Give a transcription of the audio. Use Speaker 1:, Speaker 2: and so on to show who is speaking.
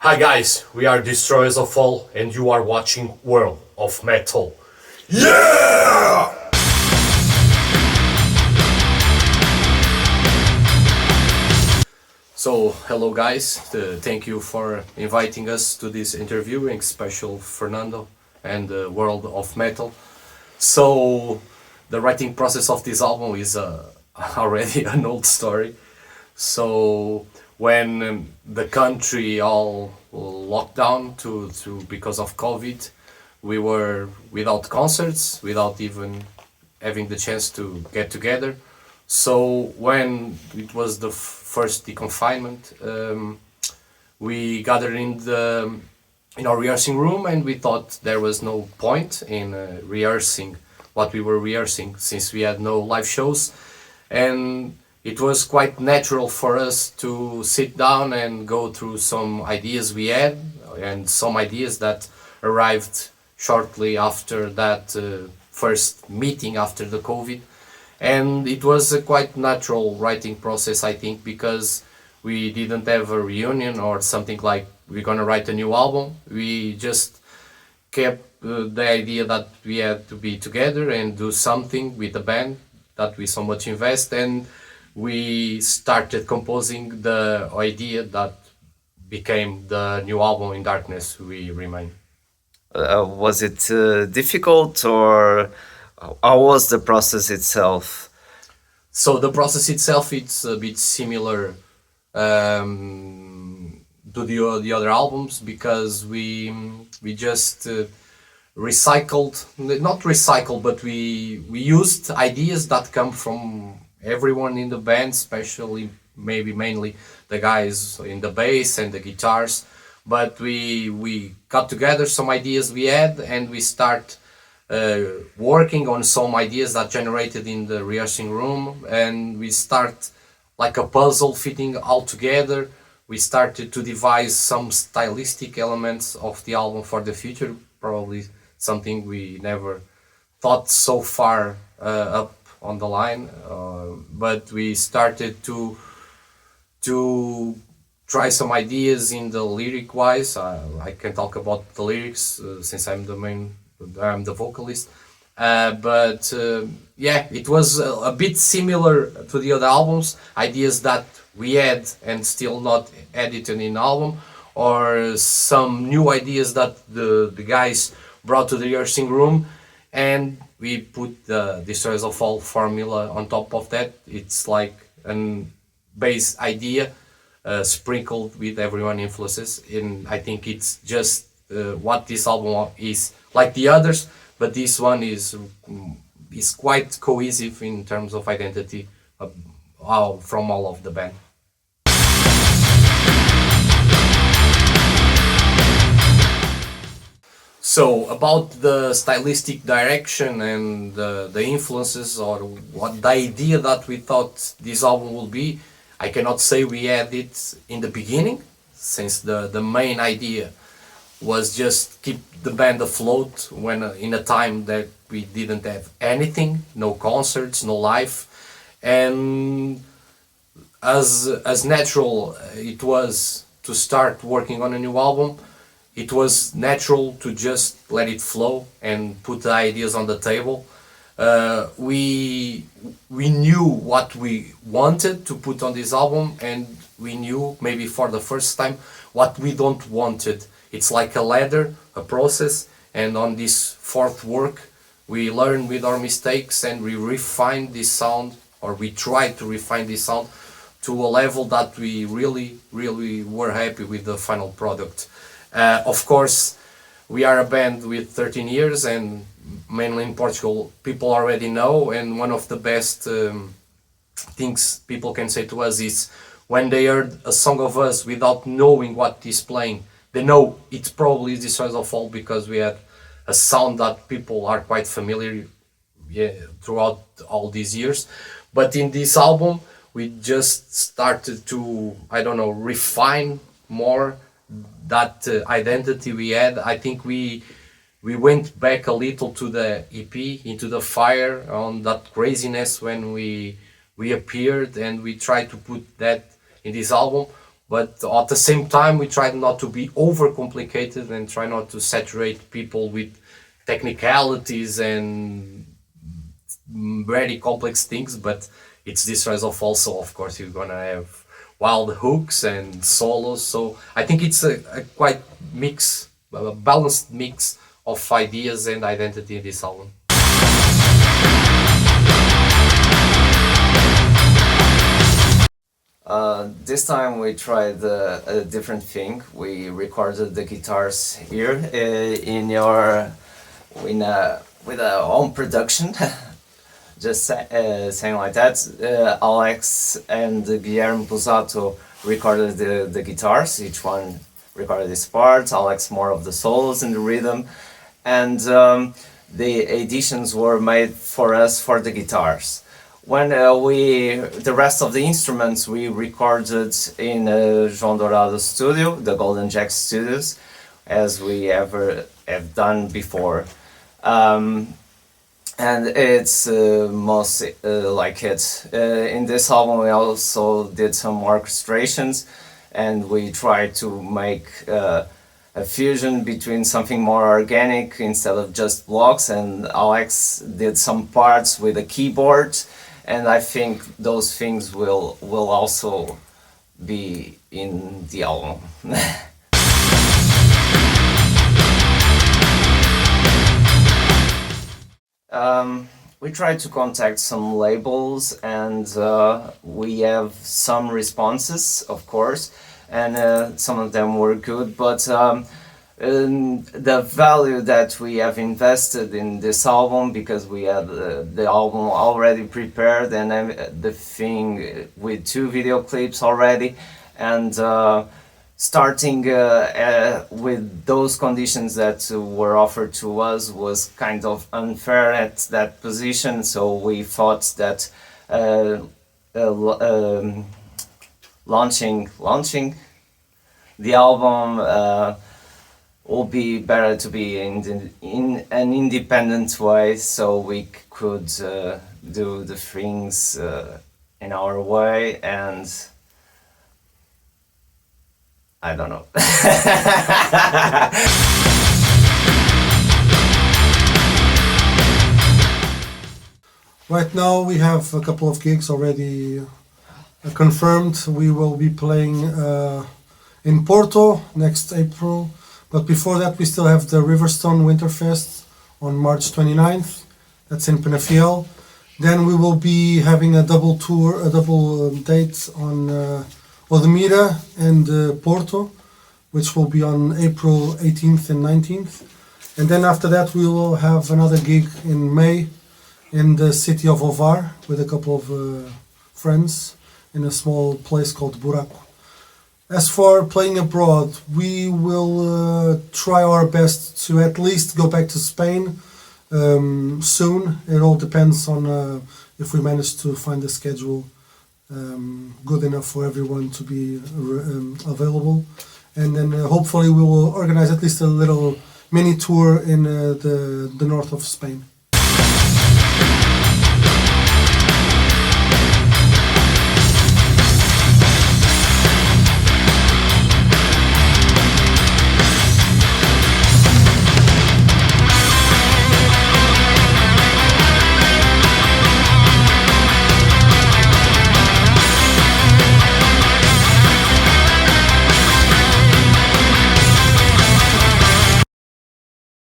Speaker 1: Hi guys, we are Destroyers of All and you are watching World of Metal. Yeah! So, hello guys, thank you for inviting us to this interview, and special Fernando and World of Metal. So, the writing process of this album is already an old story. So when the country all locked down to because of COVID, we were without concerts, without even having the chance to get together. So when it was the first deconfinement, we gathered in our rehearsing room, and we thought there was no point in rehearsing what we were rehearsing since we had no live shows, and it was quite natural for us to sit down and go through some ideas we had and some ideas that arrived shortly after that first meeting after the COVID. And it was a quite natural writing process, I think, because we didn't have a reunion or something like we're gonna write a new album. We just kept the idea that we had to be together and do something with the band that we so much invest, and we started composing the idea that became the new album In Darkness We Remain.
Speaker 2: Was it difficult, or how was the process itself?
Speaker 1: So the process itself, it's a bit similar to the other albums, because we just recycled, not recycled, but we used ideas that come from everyone in the band, especially maybe mainly the guys in the bass and the guitars. But we got together some ideas we had, and we start working on some ideas that generated in the rehearsing room, and we start like a puzzle fitting all together. We started to devise some stylistic elements of the album for the future, probably something we never thought so far up on the line, but we started to try some ideas in the lyric wise. I can talk about the lyrics since I'm the vocalist. Yeah, it was a bit similar to the other albums, ideas that we had and still not edited in album, or some new ideas that the guys brought to the rehearsing room, and we put the Destroyers of All formula on top of that. It's like a base idea sprinkled with everyone influences, and I think it's just what this album is like the others, but this one is quite cohesive in terms of identity from all of the band. So about the stylistic direction and the influences, or what the idea that we thought this album will be, I cannot say we had it in the beginning, since the main idea was just keep the band afloat when in a time that we didn't have anything, no concerts, no live, and as natural it was to start working on a new album, it was natural to just let it flow and put the ideas on the table. We knew what we wanted to put on this album, and we knew maybe for the first time what we don't wanted. It's like a ladder, a process, and on this fourth work we learn with our mistakes, and we refine this sound, or we try to refine this sound to a level that we really were happy with the final product. Of course, we are a band with 13 years, and mainly in Portugal, people already know, and one of the best things people can say to us is when they heard a song of us without knowing what is playing, they know it's probably Destroyers of All, because we had a sound that people are quite familiar, yeah, throughout all these years. But in this album, we just started to, I don't know, refine more that identity we had. I think we went back a little to the EP, Into the Fire, on that craziness when we appeared, and we tried to put that in this album. but at the same time we try not to be overcomplicated and try not to saturate people with technicalities and very complex things. But it's this rise of also, of course, you're gonna have wild hooks and solos. So I think it's a quite mix, a balanced mix of ideas and identity in this album.
Speaker 2: This time we tried a different thing. We recorded the guitars here with a home production. Just saying like that. Alex and Guilherme Busato recorded the guitars. Each one recorded his part. Alex more of the solos and the rhythm, and the additions were made for us for the guitars. When the rest of the instruments we recorded in João Dourado studio, the Golden Jack Studios, as we ever have done before. And it's mostly like it. In this album we also did some orchestrations, and we tried to make a fusion between something more organic instead of just blocks, and Alex did some parts with a keyboard, and I think those things will also be in the album. We tried to contact some labels, and we have some responses, of course, and some of them were good, but the value that we have invested in this album, because we had the album already prepared and the thing with 2 video clips already, and starting with those conditions that were offered to us was kind of unfair at that position, so we thought that launching the album will be better to be in an independent way, so we could do the things in our way, and I don't know.
Speaker 3: Right now we have a couple of gigs already confirmed. We will be playing in Porto next April, but before that we still have the Riverstone Winterfest on March 29th. That's in Penafiel. Then we will be having a double tour, a double date on Odmira and Porto, which will be on April 18th and 19th. And then after that we will have another gig in May in the city of Ovar with a couple of friends in a small place called Buraco. As for playing abroad, we will try our best to at least go back to Spain soon. It all depends on if we manage to find a schedule good enough for everyone to be available, and then hopefully we will organize at least a little mini tour in the north of Spain.